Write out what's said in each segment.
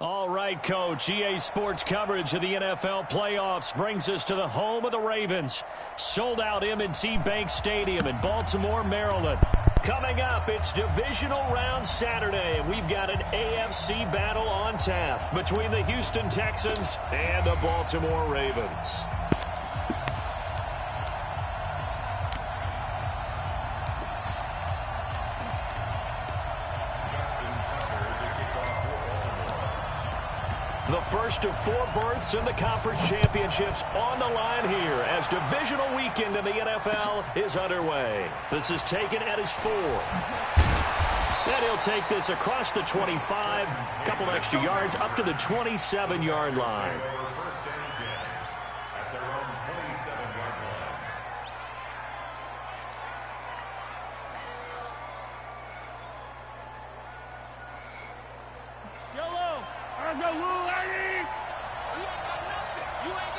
All right, Coach. EA Sports coverage of the NFL playoffs brings us to the home of the Ravens. Sold out M&T Bank Stadium in Baltimore, Maryland. Coming up, it's divisional round Saturday, and we've got an AFC battle on tap between the Houston Texans and the Baltimore Ravens. The first of 4 berths in the conference championships on the line here as divisional weekend in the NFL is underway. This is taken at his 4. And he'll take this across the 25, a couple extra yards up to the 27-yard line.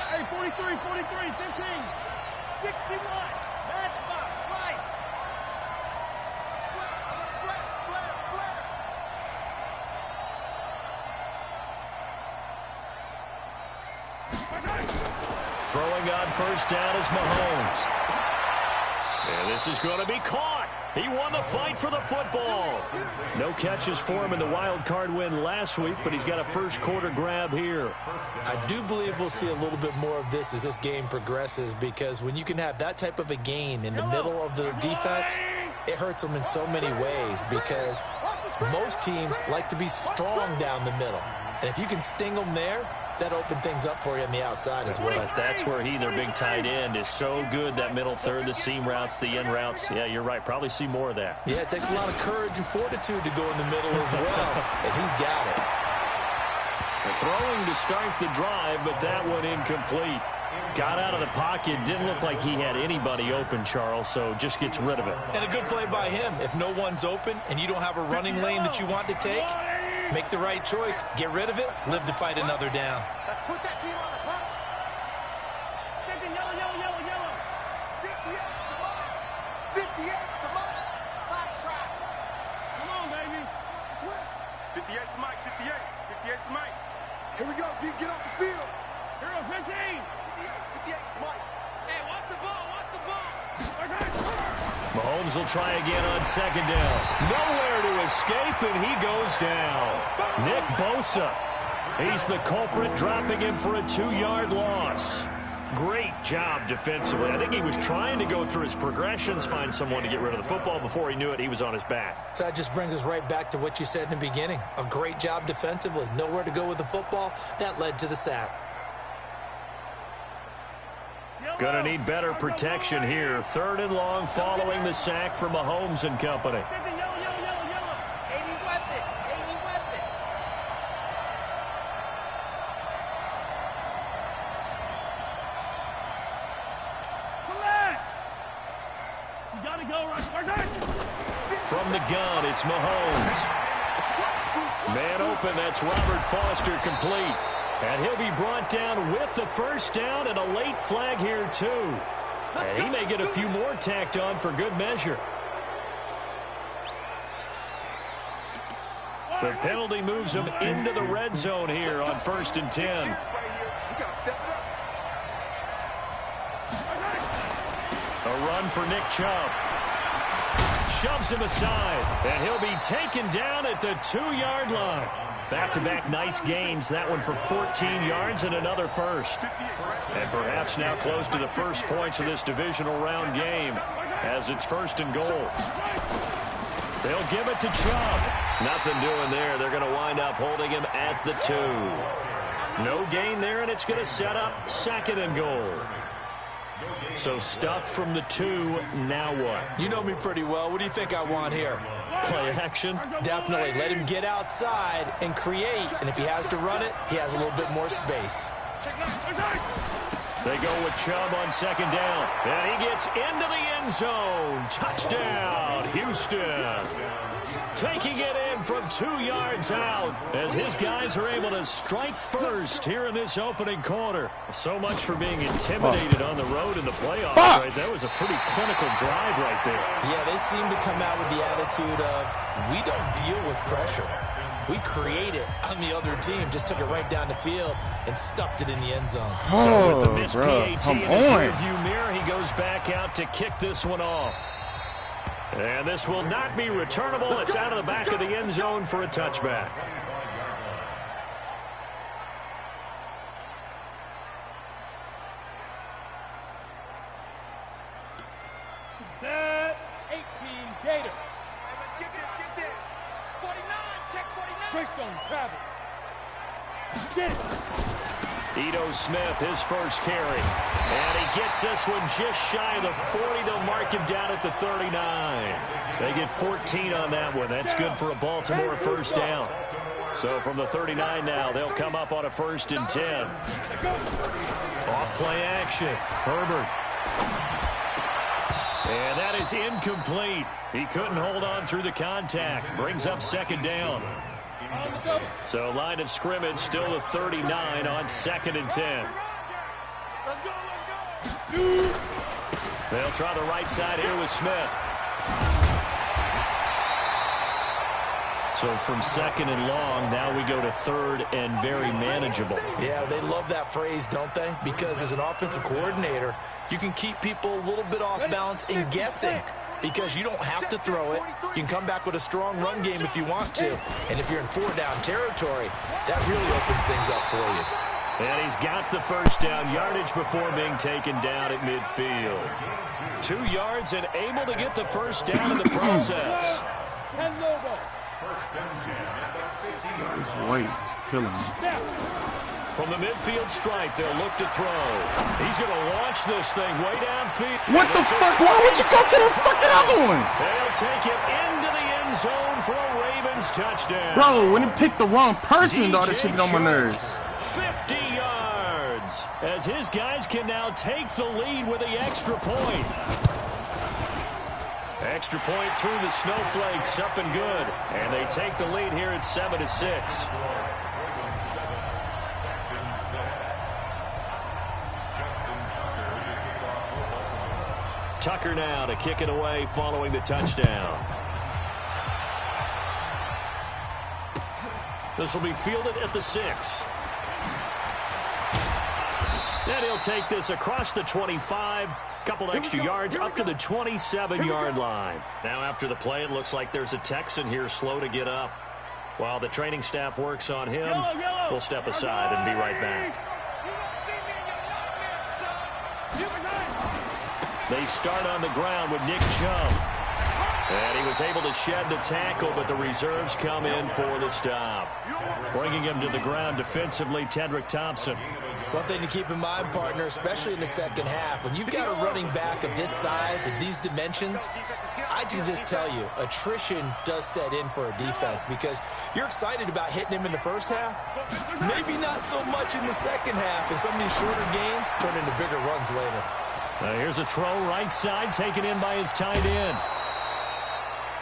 Hey, 43, 15. 61. Matchbox, right. Flare. Throwing on first down is Mahomes. And this is going to be caught. He won the fight for the football. No catches for him in the wild card win last week, but he's got a first quarter grab here. I do believe we'll see a little bit more of this as this game progresses, because when you can have that type of a gain in the middle of the defense, it hurts them in so many ways, because most teams like to be strong down the middle. And if you can sting them there, that opened things up for you on the outside as well. But that's where their big tight end, is so good, that middle third, the seam routes, the end routes. Yeah, you're right. Probably see more of that. Yeah, it takes a lot of courage and fortitude to go in the middle as well, and he's got it. Throwing to start the drive, but that one incomplete. Got out of the pocket. Didn't look like he had anybody open, Charles, so just gets rid of it. And a good play by him. If no one's open and you don't have a running lane that you want to take, make the right choice. Get rid of it. Live to fight another down. Let's put that team on the punt. Yellow. 58 to Mike. 58 to Mike. Box track. Come on, baby. 58 to Mike. 58 to Mike. Here we go, G. Get off the field. Here we go, 15. 58 to Mike. Hey, watch the ball. Mahomes will try again on second down. Nowhere to escape, and he goes down. Nick Bosa. He's the culprit, dropping him for a 2-yard loss. Great job defensively. I think he was trying to go through his progressions, find someone to get rid of the football. Before he knew it, he was on his back. So that just brings us right back to what you said in the beginning. A great job defensively. Nowhere to go with the football. That led to the sack. Gonna need better protection here. 3rd and long following the sack from Mahomes and company. From the gun, it's Mahomes. Man open, that's Robert Foster, complete. And he'll be brought down with the first down, and a late flag here, too. And he may get a few more tacked on for good measure. The penalty moves him into the red zone here on 1st and 10. A run for Nick Chubb. Shoves him aside, and he'll be taken down at the 2-yard line. Back-to-back nice gains, that one for 14 yards and another first. And perhaps now close to the first points of this divisional round game as it's 1st and goal. They'll give it to Chubb. Nothing doing there. They're going to wind up holding him at the 2. No gain there, and it's going to set up 2nd and goal. So stuffed from the 2, now what? You know me pretty well. What do you think I want here? Play action? Definitely. Let him get outside and create. And if he has to run it, he has a little bit more space. They go with Chubb on 2nd down. And he gets into the end zone. Touchdown, Houston. Taking it in from 2 yards out as his guys are able to strike first here in this opening quarter. So much for being intimidated on the road in the playoffs, right? That was a pretty clinical drive right there. Yeah, they seem to come out with the attitude of, we don't deal with pressure. we created on the other team. Just took it right down the field and stuffed it in the end zone. So with the missed PAT in his rearview mirror, he goes back out to kick this one off. And this will not be returnable. It's out of the back of the end zone for a touchback. Set 18 Gator. Let's get this. 49, check 49. Greystone travel. Get it. Ito Smith, his first carry. And he gets this one just shy of the 40. They'll mark him down at the 39. They get 14 on that one. That's good for a Baltimore first down. So from the 39 now, they'll come up on a 1st and 10. Off play action. Herbert. And that is incomplete. He couldn't hold on through the contact. Brings up 2nd down. So line of scrimmage still the 39 on 2nd and 10. They'll try the right side here with Smith. So from 2nd and long, now we go to 3rd and very manageable. Yeah, they love that phrase, don't they? Because as an offensive coordinator, you can keep people a little bit off balance and guessing. Because you don't have to throw it. You can come back with a strong run game if you want to. And if you're in 4-down territory, that really opens things up for you. And he's got the 1st down yardage before being taken down at midfield. 2 yards and able to get the 1st down in the process. This weight is killing me. From the midfield stripe, they'll look to throw. He's going to launch this thing way downfield. What the fuck? Why would you go to the fucking other one? They'll take it into the end zone for a Ravens touchdown. Bro, when he picked the wrong person, though, that shit get on my nerves. 50 yards as his guys can now take the lead with the extra point. Extra point through the snowflakes, up and good. And they take the lead here at 7-6. Tucker now to kick it away following the touchdown. This will be fielded at the 6. Then he'll take this across the 25. Couple extra yards up to the 27-yard line. Now after the play, it looks like there's a Texan here slow to get up. While the training staff works on him, we'll step aside and be right back. They start on the ground with Nick Chubb. And he was able to shed the tackle, but the reserves come in for the stop. Bringing him to the ground defensively, Tedrick Thompson. One thing to keep in mind, partner, especially in the second half, when you've got a running back of this size and these dimensions, I can just tell you, attrition does set in for a defense because you're excited about hitting him in the first half. Maybe not so much in the second half, and some of these shorter gains turn into bigger runs later. Here's a throw right side taken in by his tight end.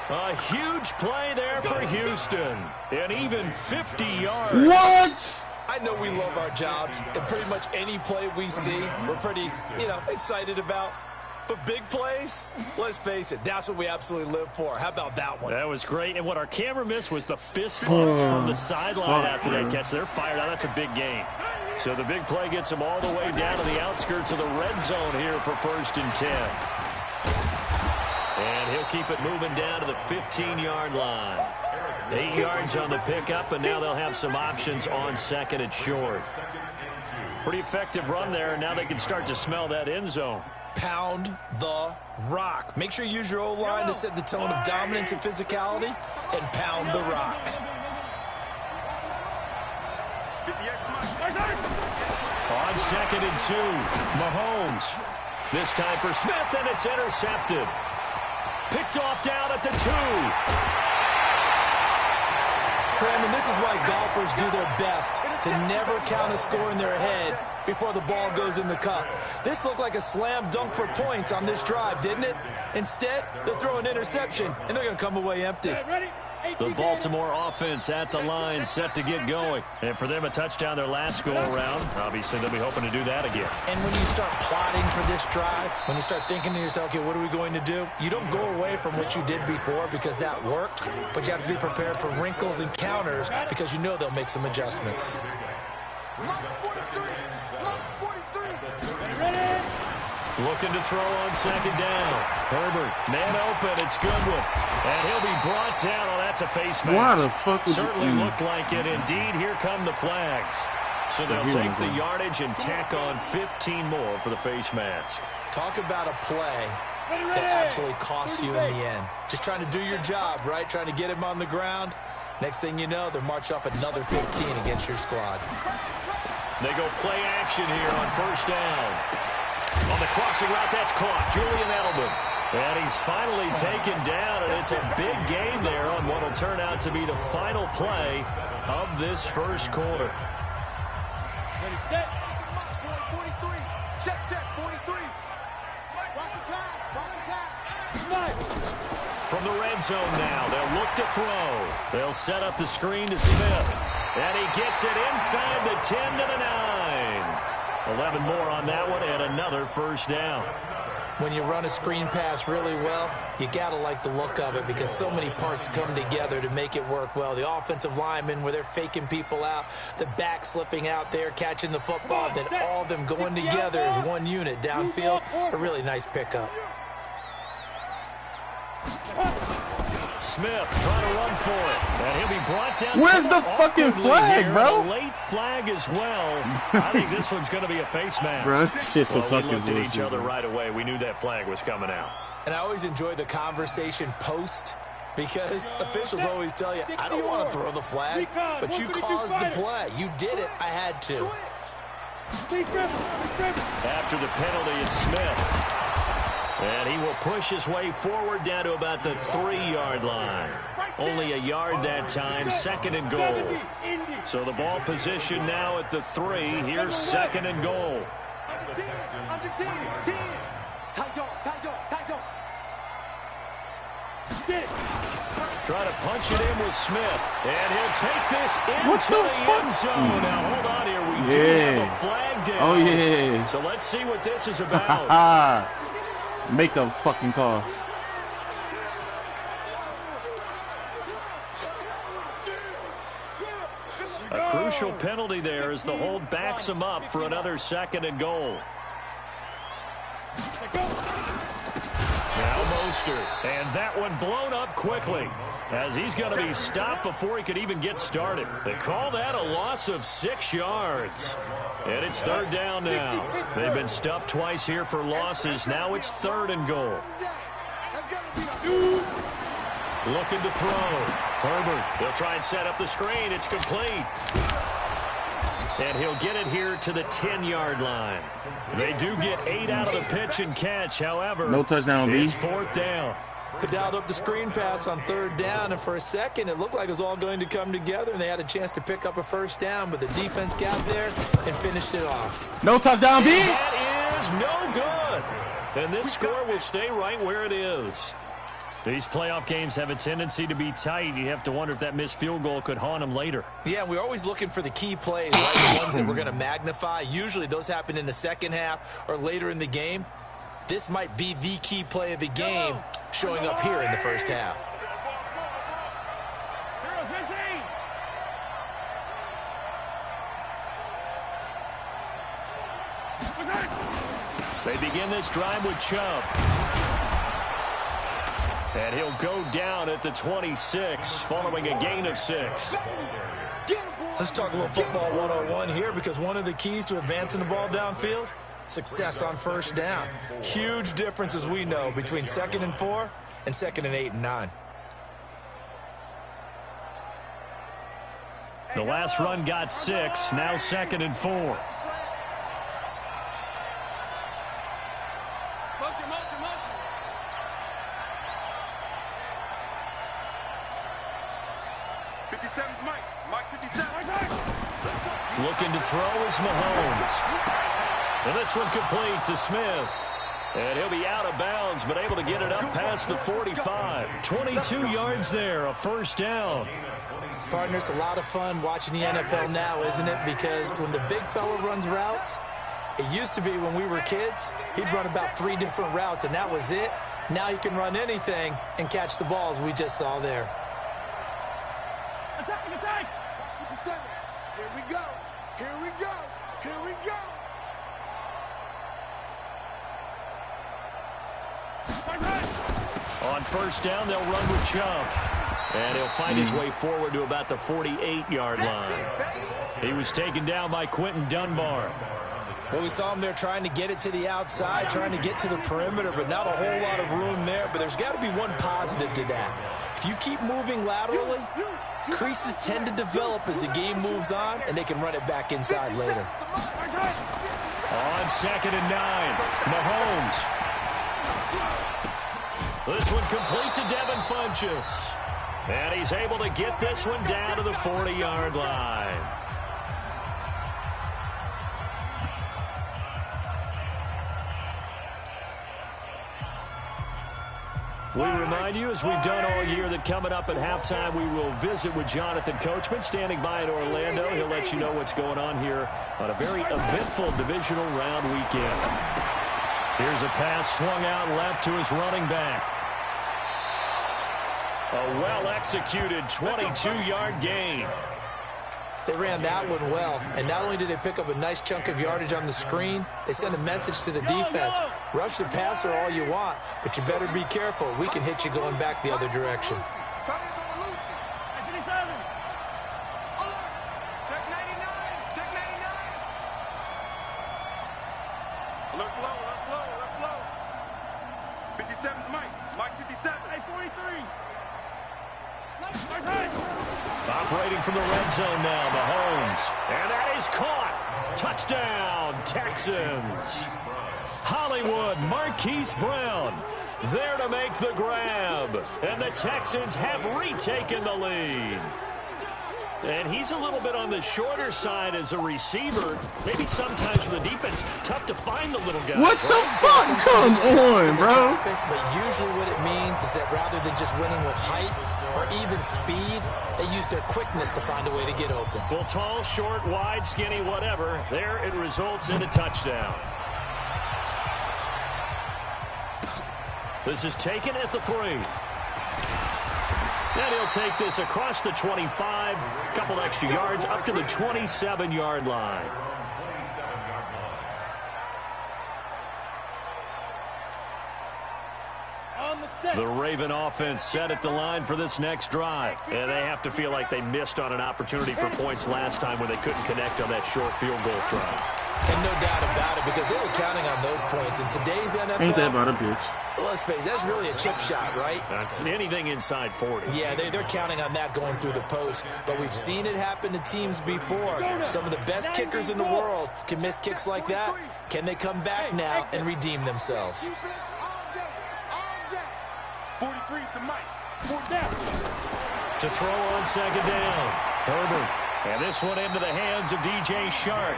A huge play there for Houston. An even 50 yards. What? I know we love our jobs, and pretty much any play we see, we're pretty, excited about. But big plays, let's face it, that's what we absolutely live for. How about that one? That was great. And what our camera missed was the fist bumps from the sideline after that catch. They're fired out. That's a big gain. So the big play gets them all the way down to the outskirts of the red zone here for 1st and 10. And he'll keep it moving down to the 15-yard line. 8 yards on the pickup, and now they'll have some options on 2nd and short. Pretty effective run there, and now they can start to smell that end zone. Pound the rock. Make sure you use your O-line to set the tone of dominance and physicality, and pound the rock. On 2nd and 2, Mahomes. This time for Smith, and it's intercepted. Picked off down at the 2. Brandon, this is why golfers do their best to never count a score in their head before the ball goes in the cup. This looked like a slam dunk for points on this drive, didn't it? Instead, they'll throw an interception, and they're going to come away empty. Ready? 18, The Baltimore offense at the line, set to get going. And for them, a touchdown their last go-around. Obviously, they'll be hoping to do that again. And when you start plotting for this drive, when you start thinking to yourself, okay, what are we going to do? You don't go away from what you did before because that worked, but you have to be prepared for wrinkles and counters because you know they'll make some adjustments. Looking to throw on second down. Herbert, man open, it's Goodwin. And he'll be brought down. Oh, that's a face mask. Why the fuck was Certainly looked like it. Indeed, here come the flags. So they'll take the yardage and tack on 15 more for the face mask. Talk about a play that absolutely costs you in the end. Just trying to do your job, right? Trying to get him on the ground. Next thing you know, they'll march off another 15 against your squad. They go play action here on first down. On the crossing route, that's caught. Julian Edelman. And he's finally taken down, and it's a big gain there on what will turn out to be the final play of this first quarter. Ready, set. 43. Check, 43. Watch the pass. From the red zone now, they'll look to throw. They'll set up the screen to Smith. And he gets it inside the 10 to the 9. 11 more on that one and another first down. When you run a screen pass really well, you got to like the look of it because so many parts come together to make it work well. The offensive linemen, where they're faking people out, the back slipping out there, catching the football, then all of them going together as one unit downfield. A really nice pickup. Smith trying to run for it. And he'll be brought down. Where's the fucking flag, bro? A late flag as well. I think this one's going to be a face mask. Bro, this shit's a fucking we looked at each bullshit, other bro. right away. We knew that flag was coming out. And I always enjoy the conversation post because officials always tell you, I don't want to throw the flag, but you caused the play. You did it. I had to. After the penalty, it's Smith. And he will push his way forward down to about the 3-yard line. Only a yard that time, second and goal. So the ball position now at the 3. Here's second and goal. Try to punch it in with Smith. And he'll take this into the end zone. Now, hold on here. We do have a flag down. Oh, yeah. So let's see what this is about. Make a fucking call. A crucial penalty there as the hold backs him up for another second and goal. Now Mostert, and that one blown up quickly as he's going to be stopped before he could even get started. They call that a loss of 6 yards. And it's third down now. They've been stuffed twice here for losses. Now it's third and goal. Looking to throw. Herbert, they'll try and set up the screen. It's complete. And he'll get it here to the 10-yard line. They do get 8 out of the pitch and catch. However, no touchdown, B. It's fourth down. They dialed up the screen pass on third down, and for a second, it looked like it was all going to come together, and they had a chance to pick up a first down, but the defense got there and finished it off. No touchdown, B. That is no good. And this score will stay right where it is. These playoff games have a tendency to be tight. You have to wonder if that missed field goal could haunt them later. Yeah, we're always looking for the key plays, right? The ones that we're going to magnify. Usually those happen in the second half or later in the game. This might be the key play of the game showing up here in the first half. They begin this drive with Chubb. And he'll go down at the 26 following a gain of 6. Let's talk a little football 101 here because one of the keys to advancing the ball downfield, success on first down. Huge difference, as we know, between 2nd and 4 and 2nd and 8 and 9. The last run got 6, now 2nd and 4. Looking to throw is Mahomes. And this one complete to Smith. And he'll be out of bounds, but able to get it up past the 45. 22 yards there, a first down. Partner, it's a lot of fun watching the NFL now, isn't it? Because when the big fella runs routes, it used to be when we were kids, he'd run about 3 different routes, and that was it. Now he can run anything and catch the balls we just saw there. Attack, attack! 57. Here we go. Here we go. Here we go. On first down, they'll run with Chubb. And he'll find his way forward to about the 48-yard line. He was taken down by Quentin Dunbar. Well, we saw him there trying to get it to the outside, trying to get to the perimeter, but not a whole lot of room there. But there's got to be one positive to that. If you keep moving laterally, creases tend to develop as the game moves on, and they can run it back inside later. On 2nd and 9, Mahomes. This one complete to Devin Funchess. And he's able to get this one down to the 40-yard line. We remind you, as we've done all year, that coming up at halftime, we will visit with Jonathan Coachman, standing by in Orlando. He'll let you know what's going on here on a very eventful divisional round weekend. Here's a pass swung out left to his running back. A well-executed 22-yard gain. They ran that one well, and not only did they pick up a nice chunk of yardage on the screen, they sent a message to the defense. Rush the passer all you want, but you better be careful. We can hit you going back the other direction. Check 99. Check 99. Alert flow, alert flow, alert flow. 57's Mike. Mike 57. Hey, 43. Operating from the red zone now, Mahomes. And that is caught. Touchdown, Texans. Hollywood, Marquise Brown there to make the grab. And the Texans have retaken the lead. And he's a little bit on the shorter side as a receiver. Maybe sometimes for the defense, tough to find the little guy. What the fuck? Come on, bro. But usually what it means is that rather than just winning with height or even speed, they use their quickness to find a way to get open. Well, tall, short, wide, skinny, whatever. There it results in a touchdown. This is taken at the 3. And he'll take this across the 25, a couple extra yards up to the 27-yard line. The Raven offense set at the line for this next drive. And they have to feel like they missed on an opportunity for points last time when they couldn't connect on that short field goal try. And no doubt about it, because they were counting on those points. In today's NFL, Ain't that about a bitch? Let's face it, that's really a chip shot, right? That's anything inside 40. Yeah, they're counting on that going through the post. But we've seen it happen to teams before. Some of the best kickers in the world can miss kicks like that. Can they come back now and redeem themselves? 43's the Mike. 4th down. To throw on 2nd down, Herbert. And this one into the hands of DJ Shark.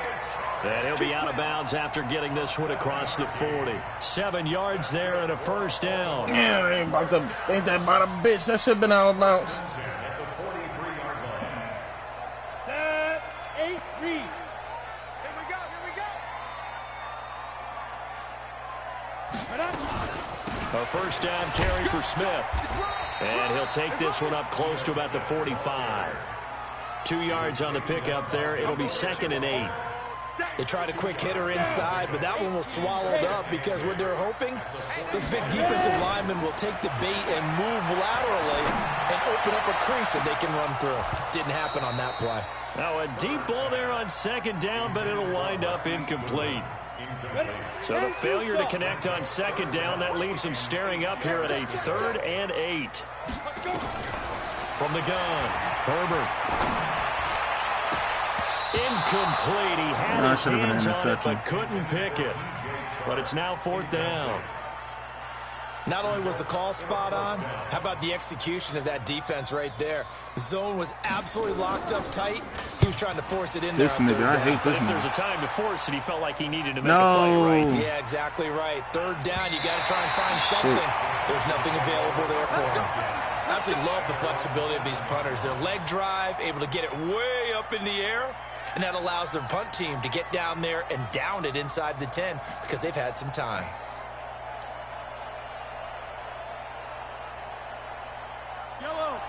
And he'll be out of bounds after getting this one across the 40. 7 yards there and a first down. Yeah, ain't that about a bitch? That should have been out of bounds. Set, 8, read. Here we go, here we go. Right up. A first down carry for Smith. And he'll take this one up close to about the 45. 2 yards on the pickup there. It'll be 2nd and 8. They tried a quick hitter inside, but that one was swallowed up because what they're hoping, those big defensive linemen will take the bait and move laterally and open up a crease that they can run through. Didn't happen on that play. Now a deep ball there on 2nd down, but it'll wind up incomplete. So the failure to connect on 2nd down, that leaves him staring up here at a 3rd and 8. From the gun, Herbert. Incomplete. He had his hands on it, but couldn't pick it. But it's now 4th down. Not only was the call spot on, how about the execution of that defense right there? The zone was absolutely locked up tight. He was trying to force it in there. This nigga, I hate this If nigga. there's a time to force it, he felt like he needed to make a play, right? Yeah, exactly right. Third down, you got to try and find something. There's nothing available there for him. I absolutely love the flexibility of these punters. Their leg drive, able to get it way up in the air, and that allows their punt team to get down there and down it inside the 10 because they've had some time.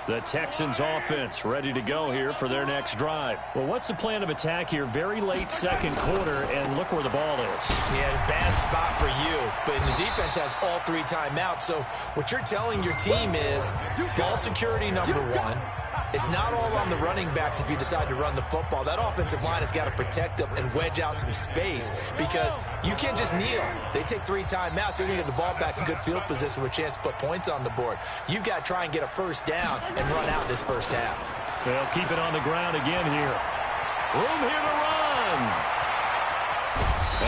The Texans offense ready to go here for their next drive. Well, what's the plan of attack here? Very late second quarter, and look where the ball is. Yeah, bad spot for you, but the defense has all 3 timeouts. So what you're telling your team is ball security number 1. It's not all on the running backs if you decide to run the football. That offensive line has got to protect them and wedge out some space because you can't just kneel. They take 3 timeouts. They're going to get the ball back in good field position with a chance to put points on the board. You've got to try and get a first down and run out this first half. They'll keep it on the ground again here. Room here to run.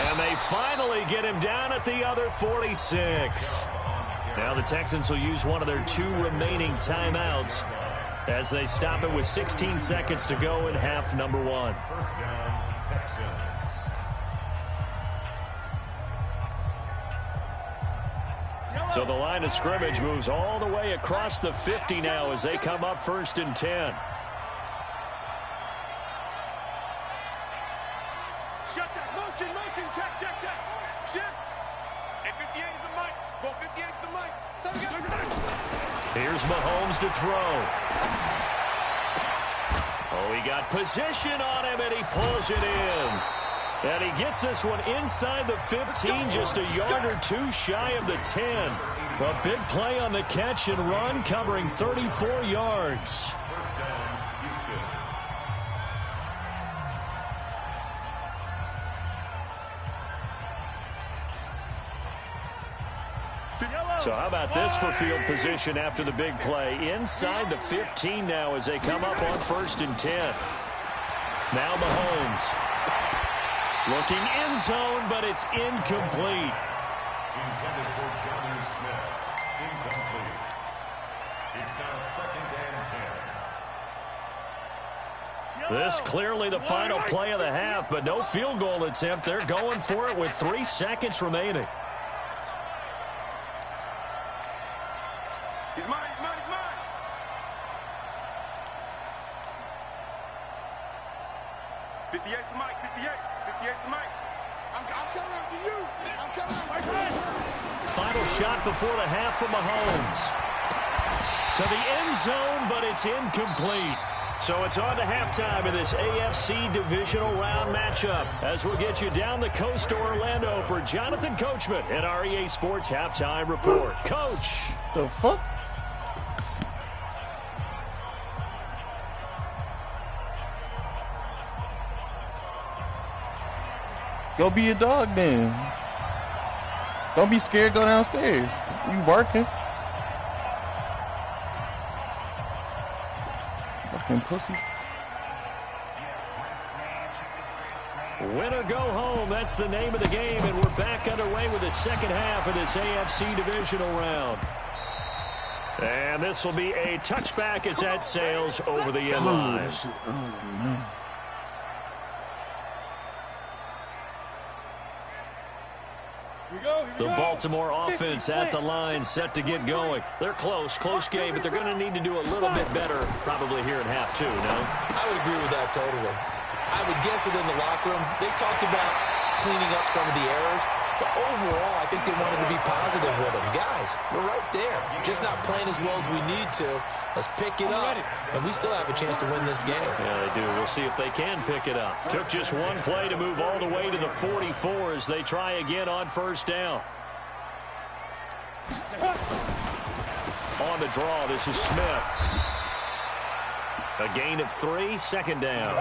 And they finally get him down at the other 46. Now the Texans will use one of their 2 remaining timeouts as they stop it with 16 seconds to go in half number 1. First down, Texans. So the line of scrimmage moves all the way across the 50 now as they come up 1st and 10. Shut that. Motion, check. Shift. And 58 is the mic. Go 58 is the mic. Here's Mahomes to throw. Oh, he got position on him, and he pulls it in. And he gets this one inside the 15, just a yard or 2 shy of the 10. A big play on the catch and run, covering 34 yards. First down, Houston. So how about this for field position after the big play? Inside the 15 now as they come up on 1st and 10. Now Mahomes. Looking end zone, but it's incomplete. Intended for Jonnu Smith. Incomplete. It's now 2nd and 10. This clearly the final play of the half, but no field goal attempt. They're going for it with 3 seconds remaining. He's mine. 58's the mic. 58's the mic. I'm coming up to you. I'm coming up to you. Final shot before the half from Mahomes. To the end zone, but it's incomplete. So it's on to halftime in this AFC divisional round matchup as we'll get you down the coast to Orlando for Jonathan Coachman and our EA Sports Halftime Report. Coach. The fuck? Go be a dog then. Don't be scared, go downstairs. You barking. Fucking pussy. Win or go home, that's the name of the game, and we're back underway with the second half of this AFC divisional round. And this will be a touchback as that sails over the end line. Oh, man. The Baltimore offense at the line, set to get going. They're close game, but they're going to need to do a little bit better probably here in half 2, no? I would agree with that totally. I would guess that in the locker room, they talked about cleaning up some of the errors, but overall, I think they wanted to be positive with them. Guys, we're right there. Just not playing as well as we need to. Let's pick it up, and we still have a chance to win this game. Yeah, they do. We'll see if they can pick it up. Took just one play to move all the way to the 44 as they try again on 1st down. On the draw, this is Smith. A gain of 3, 2nd down.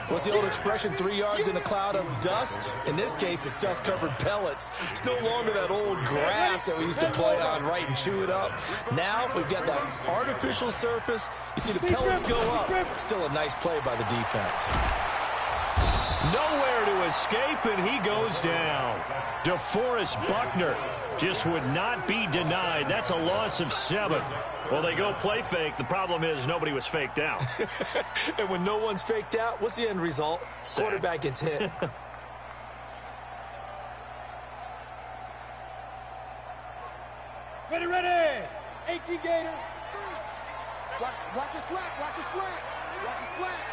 What's the old expression, 3 yards in a cloud of dust? In this case, it's dust-covered pellets. It's no longer that old grass that we used to play on, right, and chew it up. Now we've got that artificial surface. You see the pellets go up. Still a nice play by the defense. Nowhere to escape, and he goes down. DeForest Buckner just would not be denied. That's a loss of 7. Well, they go play fake. The problem is nobody was faked out. And when no one's faked out, what's the end result? Sack. Quarterback gets hit. Ready, ready. 18 Gator. Watch your slack. Watch your slack. Watch your slack.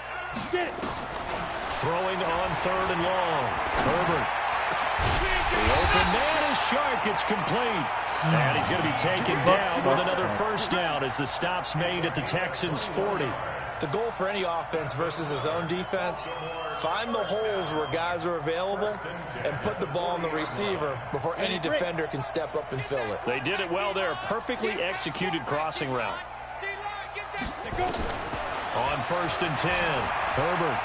Get it. Throwing on 3rd and long. Herbert. The open man is Shark. It's complete. And he's going to be taken down with another first down as the stop's made at the Texans' 40. The goal for any offense versus his own defense, find the holes where guys are available and put the ball on the receiver before any defender can step up and fill it. They did it well there. Perfectly executed crossing route. On 1st and 10, Herbert.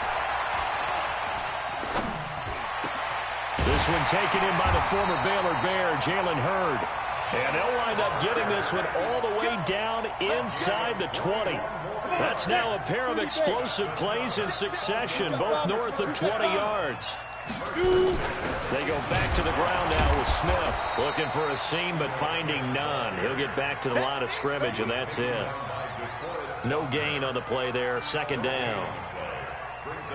This one taken in by the former Baylor Bear, Jalen Hurd. And they'll wind up getting this one all the way down inside the 20. That's now a pair of explosive plays in succession, both north of 20 yards. They go back to the ground now with Smith. Looking for a seam, but finding none. He'll get back to the line of scrimmage, and that's it. No gain on the play there. 2nd down.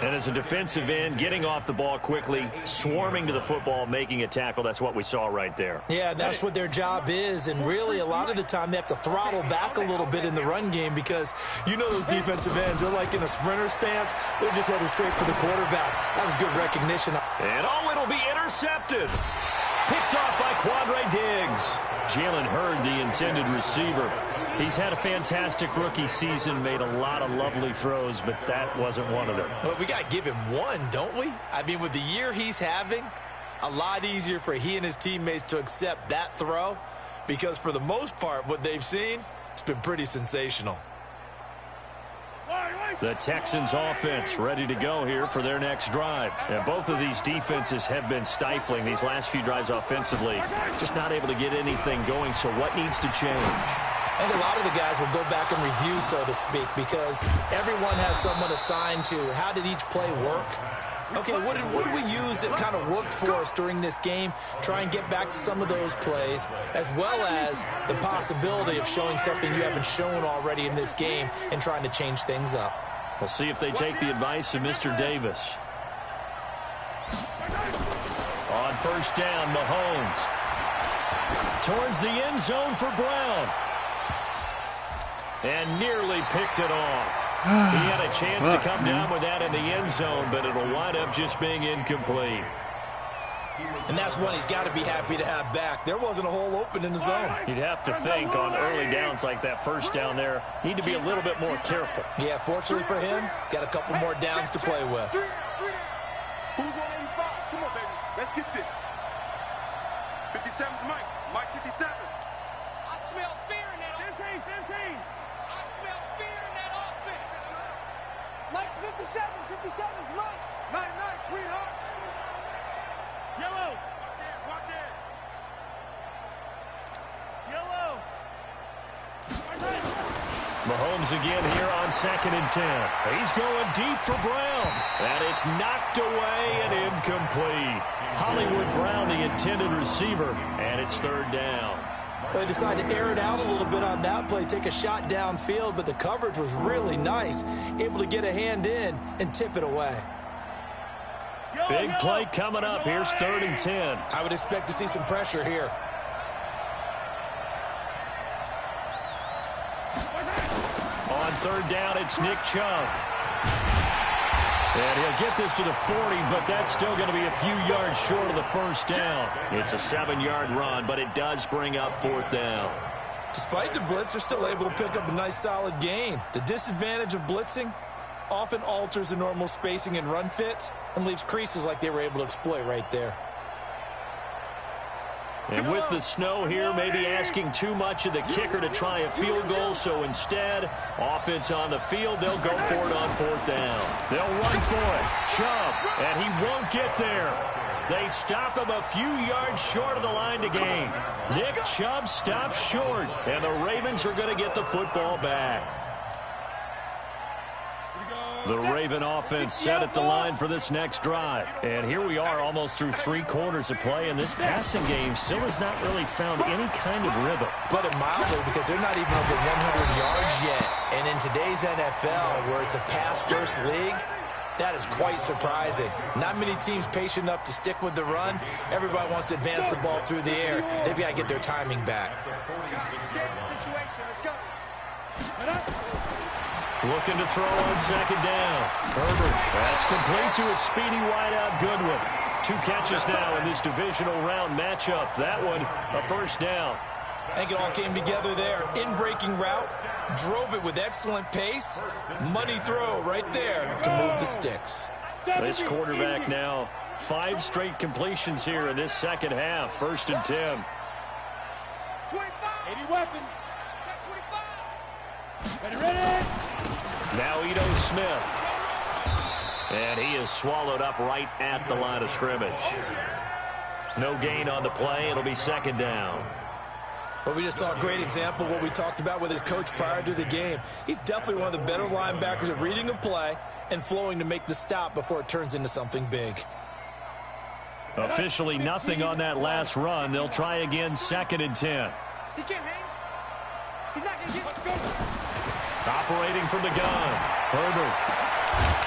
And as a defensive end, getting off the ball quickly, swarming to the football, making a tackle, that's what we saw right there. Yeah, that's what their job is, and really a lot of the time they have to throttle back a little bit in the run game because you know those defensive ends, they're like in a sprinter stance. They're just headed straight for the quarterback. That was good recognition. And it'll be intercepted. Picked off by Quandre Diggs. Jalen Hurd, the intended receiver. He's had a fantastic rookie season, made a lot of lovely throws, but that wasn't one of them. Well, we got to give him one, don't we? I mean, with the year he's having, a lot easier for he and his teammates to accept that throw because for the most part, what they've seen, it's been pretty sensational. The Texans offense ready to go here for their next drive. And both of these defenses have been stifling these last few drives offensively. Just not able to get anything going, so what needs to change? I think a lot of the guys will go back and review, so to speak, because everyone has someone assigned to how did each play work. Okay, what did we use that kind of worked for us during this game? Try and get back to some of those plays, as well as the possibility of showing something you haven't shown already in this game and trying to change things up. We'll see if they take the advice of Mr. Davis. On 1st down, Mahomes. Towards the end zone for Brown. And nearly picked it off. He had a chance to come down with that in the end zone, but it'll wind up just being incomplete. And that's one he's got to be happy to have back. There wasn't a hole open in the zone. You'd have to think on early downs like that 1st down there, need to be a little bit more careful. Yeah, fortunately for him, got a couple more downs to play with. Who's on 85? Come on, baby. Let's get this. 57's Mike. Mike 57. I smell fear in that offense. 15. I smell fear in that offense. Mike's 57. 57's Mike. Night, sweetheart. Yellow. Watch it. Yellow. Mahomes again here on 2nd and 10. He's going deep for Brown. And it's knocked away and incomplete. Hollywood Brown, the intended receiver, and it's 3rd down. They decided to air it out a little bit on that play, take a shot downfield, but the coverage was really nice. Able to get a hand in and tip it away. Big play coming up. Here's 3rd and 10. I would expect to see some pressure here. On 3rd down, it's Nick Chubb. And he'll get this to the 40, but that's still going to be a few yards short of the 1st down. It's a 7-yard run, but it does bring up 4th down. Despite the blitz, they're still able to pick up a nice, solid gain. The disadvantage of blitzing often alters the normal spacing and run fits and leaves creases like they were able to exploit right there. And with the snow here, maybe asking too much of the kicker to try a field goal. So instead, offense on the field, they'll go for it on 4th down. They'll run for it. Chubb, and he won't get there. They stop him a few yards short of the line to gain. Nick Chubb stops short, and the Ravens are going to get the football back. Here we go. The Raven offense set at the line for this next drive. And here we are almost through 3 quarters of play, and this passing game still has not really found any kind of rhythm. Put it mildly, because they're not even over 100 yards yet. And in today's NFL, where it's a pass-first league, that is quite surprising. Not many teams patient enough to stick with the run. Everybody wants to advance the ball through the air. They've got to get their timing back. Looking to throw on second down. Herbert, that's complete to his speedy wideout Goodwin. 2 catches now in this divisional round matchup. That one, a first down. I think it all came together there. In-breaking route, drove it with excellent pace. Money throw right there to move the sticks. This quarterback now, 5 straight completions here in this second half. 1st and 10. 80 weapon. Ready. Now Ito Smith. And he is swallowed up right at the line of scrimmage. No gain on the play. It'll be second down. Well, we just saw a great example of what we talked about with his coach prior to the game. He's definitely one of the better linebackers at reading a play and flowing to make the stop before it turns into something big. Officially nothing on that last run. They'll try again, 2nd and 10. He can't hang. He's not going to get Operating from the gun. Herbert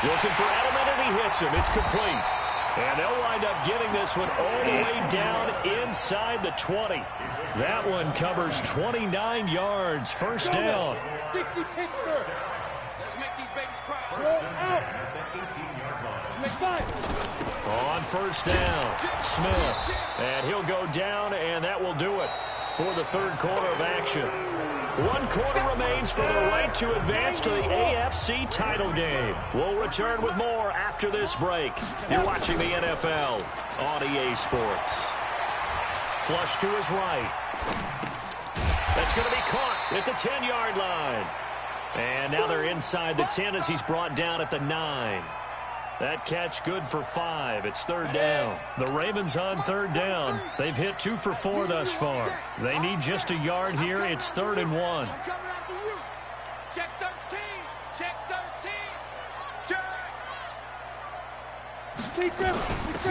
looking for Edelman, and he hits him. It's complete. And they'll wind up getting this one all the way down inside the 20. That one covers 29 yards. First down. 60 Pittsburgh. Let's make these babies cry. Out. Let's make 5. On first down, Smith. And he'll go down, and that will do it for the 3rd quarter of action. 1 quarter remains for the right to advance to the AFC title game. We'll return with more after this break. You're watching the NFL on EA Sports. Flush to his right. That's going to be caught at the 10-yard line. And now they're inside the 10 as he's brought down at the 9. That catch good for 5. It's 3rd down. The Ravens on 3rd down. They've hit 2 for 4 thus far. They need just a yard here. It's 3rd and 1. Check 13. Check 13.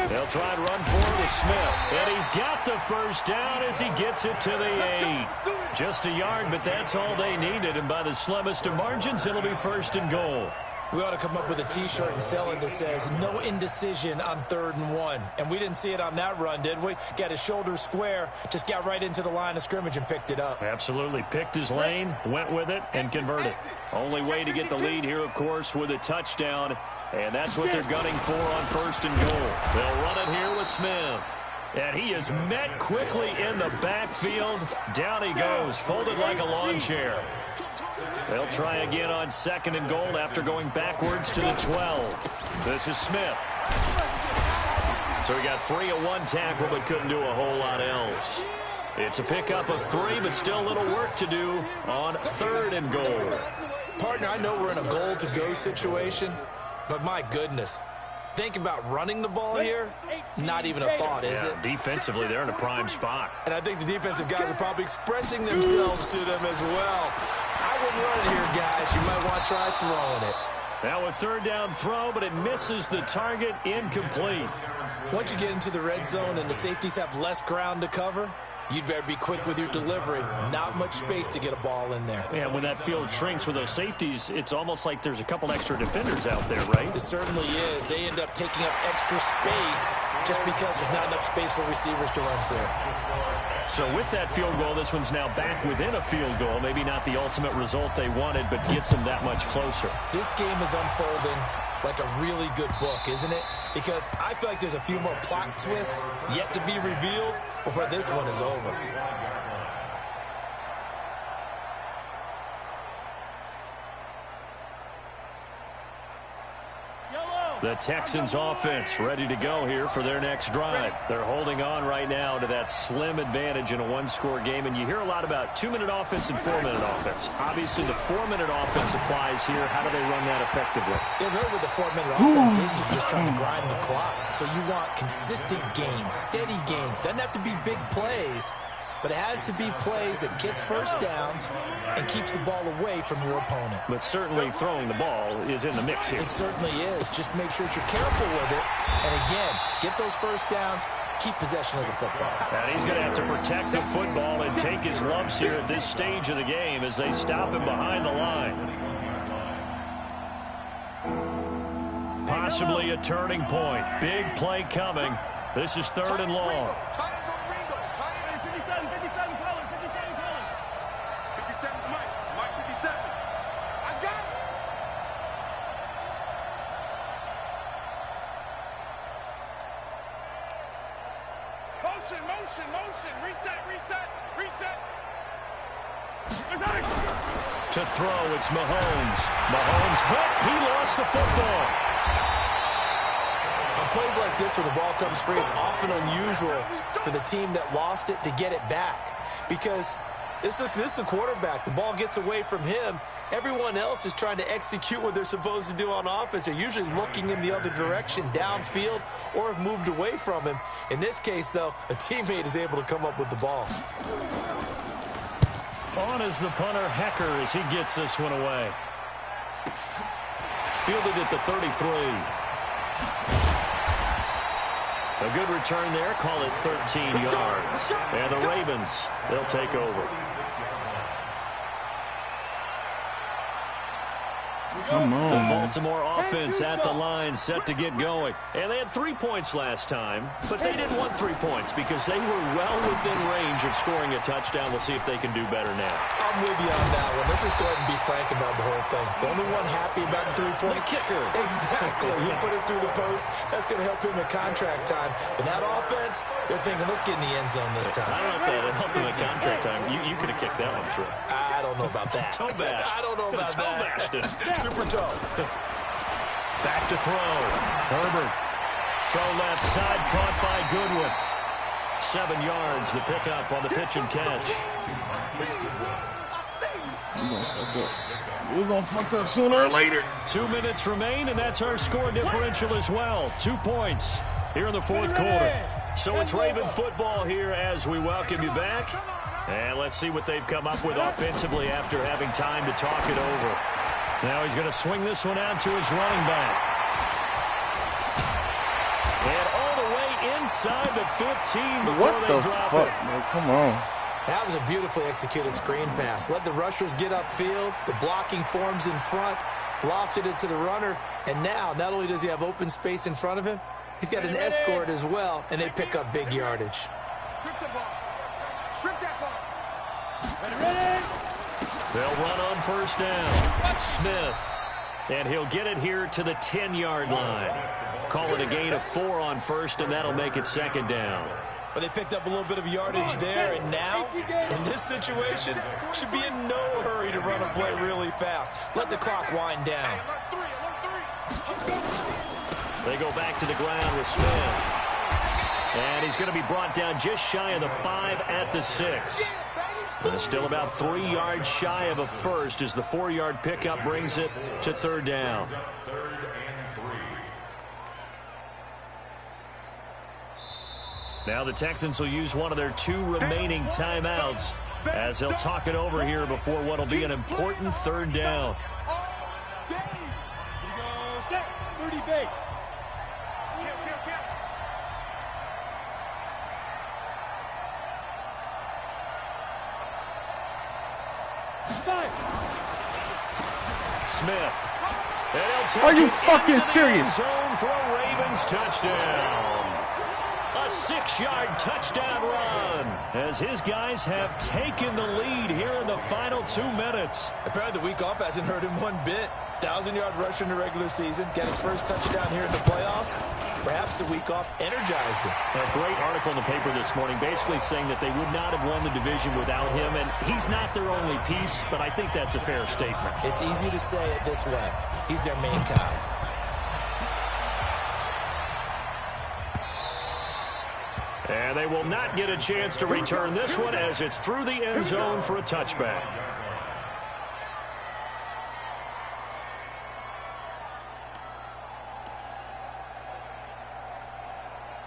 They'll try and run forward with Smith. And he's got the first down as he gets it to the 8. Just a yard, but that's all they needed. And by the slimmest of margins, it'll be 1st and goal. We ought to come up with a T-shirt and sell it that says, no indecision on 3rd and 1. And we didn't see it on that run, did we? Got his shoulders square, just got right into the line of scrimmage and picked it up. Absolutely. Picked his lane, went with it, and converted. Only way to get the lead here, of course, with a touchdown. And that's what they're gunning for on 1st and goal. They'll run it here with Smith. And he is met quickly in the backfield. Down he goes, folded like a lawn chair. They'll try again on 2nd and goal after going backwards to the 12. This is Smith. So he got free of 1 tackle but couldn't do a whole lot else. It's a pickup of 3, but still a little work to do on 3rd and goal. Partner, I know we're in a goal-to-go situation, but my goodness. Think about running the ball here, not even a thought, is it? Defensively, they're in a prime spot. And I think the defensive guys are probably expressing themselves to them as well. I wouldn't run it here, guys. You might want to try throwing it. Now a 3rd down throw, but it misses the target, incomplete. Once you get into the red zone and the safeties have less ground to cover, you'd better be quick with your delivery. Not much space to get a ball in there. Yeah, when that field shrinks with those safeties, it's almost like there's a couple extra defenders out there, right? It certainly is. They end up taking up extra space just because there's not enough space for receivers to run through. So with that field goal, this one's now back within a field goal. Maybe not the ultimate result they wanted, but gets them that much closer. This game is unfolding like a really good book, isn't it? Because I feel like there's a few more plot twists yet to be revealed before this one is over. The Texans offense ready to go here for their next drive. They're holding on right now to that slim advantage in a 1-score game. And you hear a lot about 2-minute offense and 4-minute offense. Obviously, the 4-minute offense applies here. How do they run that effectively? Yeah, really with the 4-minute offense, this is just trying to grind the clock. So you want consistent gains, steady gains. Doesn't have to be big plays. but it has to be plays that gets first downs and keeps the ball away from your opponent. But certainly throwing the ball is in the mix here. It certainly is. Just make sure that you're careful with it. And again, get those first downs, keep possession of the football. And he's going to have to protect the football and take his lumps here at this stage of the game as they stop him behind the line. Possibly a turning point. Big play coming. This is 3rd and long. 57, color, 57, color. 57's Mike. Mike 57. I got it. Motion, motion, motion. Reset, reset, reset. To throw, it's Mahomes. Mahomes hit. He lost the football. On plays like this where the ball comes free, it's often unusual for the team that lost it to get it back. Because this is the quarterback. The ball gets away from him. Everyone else is trying to execute what they're supposed to do on offense. They're usually looking in the other direction, downfield, or have moved away from him. In this case, though, a teammate is able to come up with the ball. On is the punter, Hecker, as he gets this one away. Fielded at the 33. A good return there. Call it 13 yards. And the Ravens, they'll take over. Come on, The man. Baltimore offense at the line, set to get going. And they had 3 points last time, but they didn't want 3 points because they were well within range of scoring a touchdown. We'll see if they can do better now. I'm with you on that one. Let's just go ahead and be frank about the whole thing. The only one happy about the 3-point kicker. Exactly. He put it through the post. That's going to help him at contract time. But that offense, they're thinking, let's get in the end zone this time. I don't know if that helped him at contract time. You could have kicked that one through. I don't know about that. Toe bash. I don't know about Toe that. bashed it. Super toe. Back to throw. Herbert. Throw left side, caught by Goodwin. 7 yards, the pickup on the pitch and catch. We're going to fuck up sooner or later. 2 minutes remain, and that's our score differential as well. 2 points here in the 4th quarter. So it's Raven football here as we welcome you back. And let's see what they've come up with offensively after having time to talk it over. Now he's going to swing this one out to his running back. And all the way inside the 15 before What they the drop fuck, it. man? Come on. That was a beautifully executed screen pass. Let the rushers get upfield. The blocking forms in front. Lofted it to the runner. And now, not only does he have open space in front of him, he's got an escort as well, and they pick up big yardage. Strip the ball. Strip that ball. Ready? They'll run on first down. Smith. And he'll get it here to the 10-yard line. Call it a gain of 4 on first, and that'll make it 2nd down. But they picked up a little bit of yardage there, and now, in this situation, should be in no hurry to run a play really fast. Let the clock wind down. They go back to the ground with Smith. And he's going to be brought down just shy of the 5 at the 6. Still about 3 yards shy of a first as the 4-yard pickup brings it to 3rd down. Now the Texans will use one of their 2 remaining timeouts as they'll talk it over here before what will be an important 3rd down. Set. 30 base. Smith. And he'll take Are you it fucking into the serious? end zone for a Ravens touchdown. A 6-yard touchdown run as his guys have taken the lead here in the final 2 minutes. Apparently the week off hasn't hurt him one bit. 1,000-yard rusher in the regular season, got his first touchdown here in the playoffs. Perhaps the week off energized him. A great article in the paper this morning basically saying that they would not have won the division without him, and he's not their only piece, but I think that's a fair statement. It's easy to say it this way. He's their main guy. And they will not get a chance to return this one as it's through the end zone for a touchback.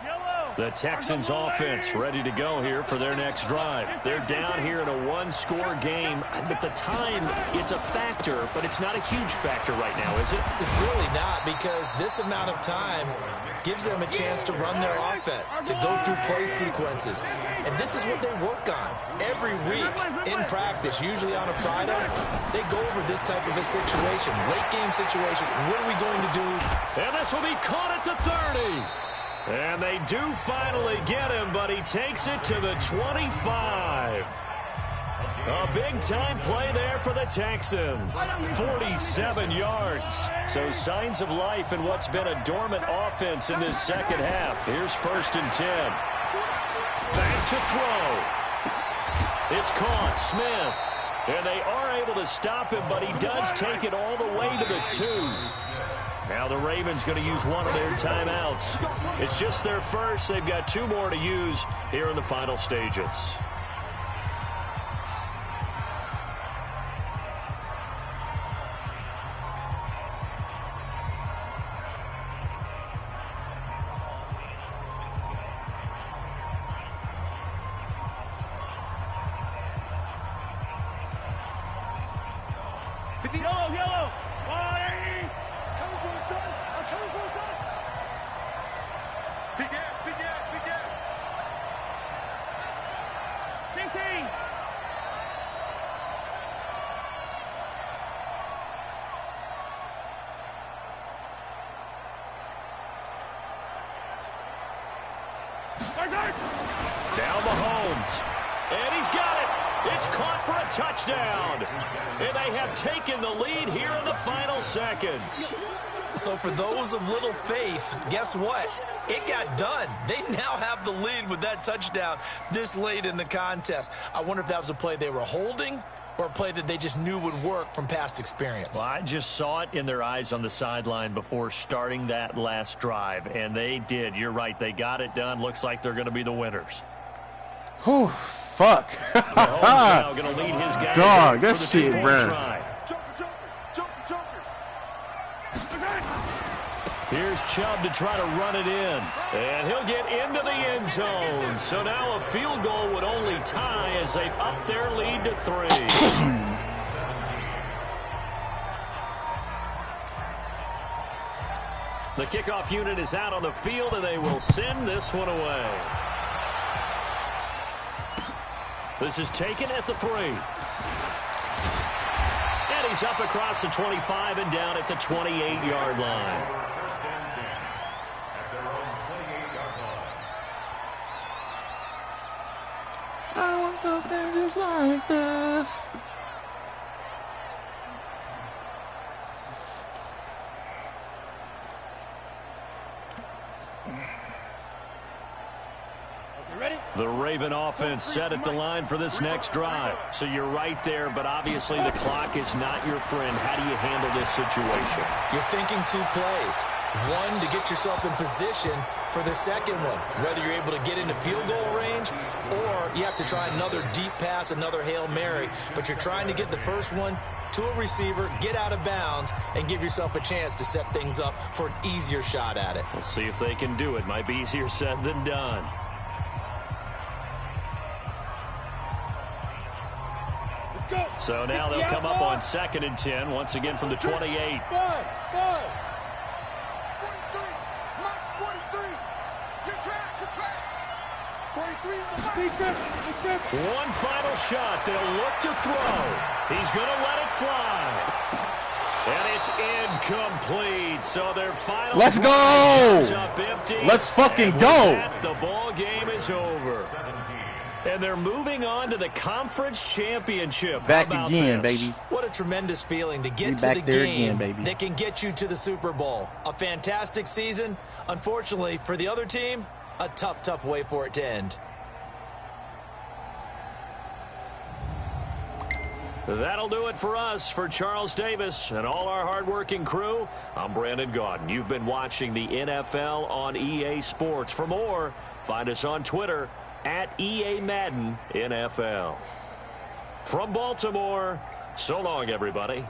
Yellow. The Texans offense ready to go here for their next drive. They're down here in a one-score game. At the time, it's a factor, but it's not a huge factor right now, is it? It's really not, because this amount of time gives them a chance to run their offense, to go through play sequences. And this is what they work on every week in practice, usually on a Friday. They go over this type of a situation, late game situation. What are we going to do? And this will be caught at the 30. And they do finally get him, but he takes it to the 25. A big-time play there for the Texans. 47 yards. So signs of life in what's been a dormant offense in this second half. Here's 1st and 10. Back to throw. It's caught. Smith. And they are able to stop him, but he does take it all the way to the 2. Now the Ravens going to use one of their timeouts. It's just their first. They've got 2 more to use here in the final stages. Yellow. Big ass, big ass, big ass. 15. Down Mahomes. And he's got it. It's caught for a touchdown. And they have taken the lead here in the final seconds. So for those of little faith, guess what? It got done. They now have the lead with that touchdown this late in the contest. I wonder if that was a play they were holding or a play that they just knew would work from past experience. Well, I just saw it in their eyes on the sideline before starting that last drive, and they did. You're right. They got it done. Looks like they're going to be the winners. Whew, fuck. Mahomes now going to lead his guys. Dog, that shit, bro. Here's Chubb to try to run it in. And he'll get into the end zone. So now a field goal would only tie as they've upped their lead to 3. The kickoff unit is out on the field, and they will send this one away. This is taken at the 3. And he's up across the 25 and down at the 28-yard line. I want something just like this. The Raven offense set at the line for this next drive. So you're right there, but obviously the clock is not your friend. How do you handle this situation? You're thinking 2 plays. One, to get yourself in position for the second one, whether you're able to get into field goal range or you have to try another deep pass, another Hail Mary. But you're trying to get the first one to a receiver, get out of bounds, and give yourself a chance to set things up for an easier shot at it. We'll see if they can do it. Might be easier said than done. So now they'll come up on 2nd and 10, once again from the 28. 43. Max 43. Your track. 43 in the box. One final shot. They'll look to throw. He's going to let it fly. And it's incomplete. So their final Let's go. up empty. Let's fucking and with go. that, the ball game is over. And they're moving on to the conference championship. Back How about again, this? baby. What a tremendous feeling to get We to back the there game again, baby. that can get you to the Super Bowl. A fantastic season. Unfortunately, for the other team, a tough way for it to end. That'll do it for us. For Charles Davis and all our hardworking crew, I'm Brandon Gaudin. You've been watching the NFL on EA Sports. For more, find us on Twitter at EA Madden NFL. From Baltimore, so long, everybody.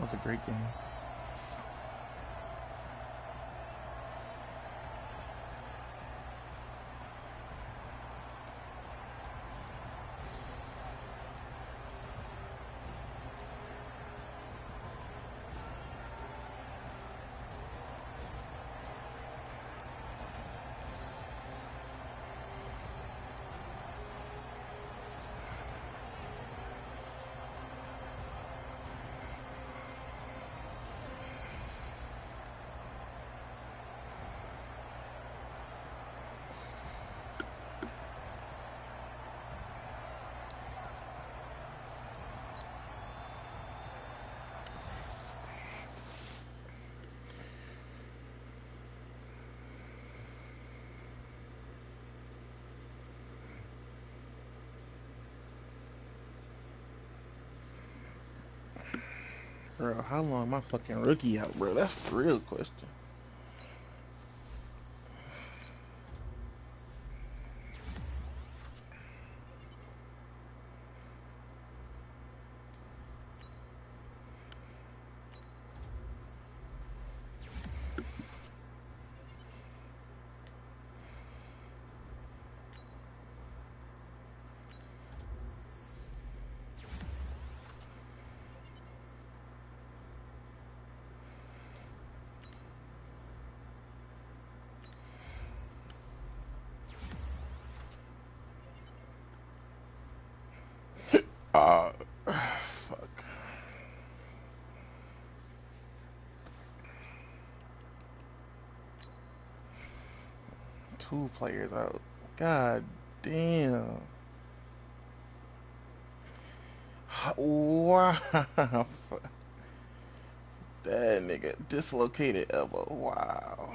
was a great game. Bro, how long my fucking rookie out, bro? That's the real question. Fuck. Two players out. God damn. Wow. That nigga dislocated elbow. Wow.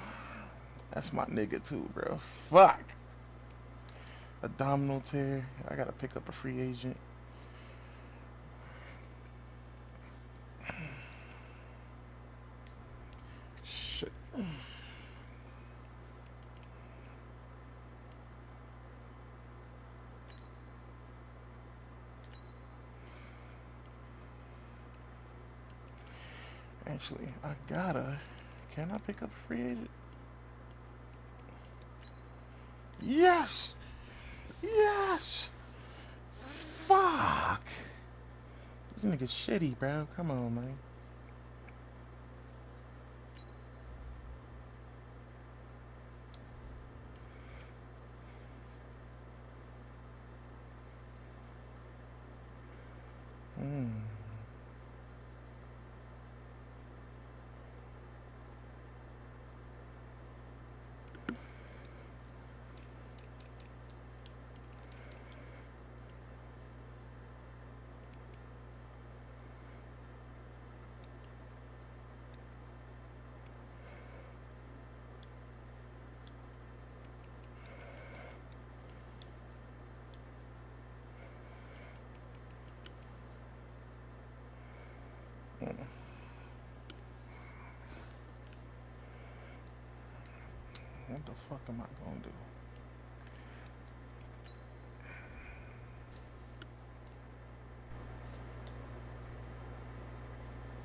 That's my nigga too, bro. Fuck. Abdominal tear. I gotta pick up a free agent. Shit. Actually, I gotta. Can I pick up a free agent? Yes! Yes! Fuck! This nigga's shitty, bro. Come on, man. What the fuck am I gonna do?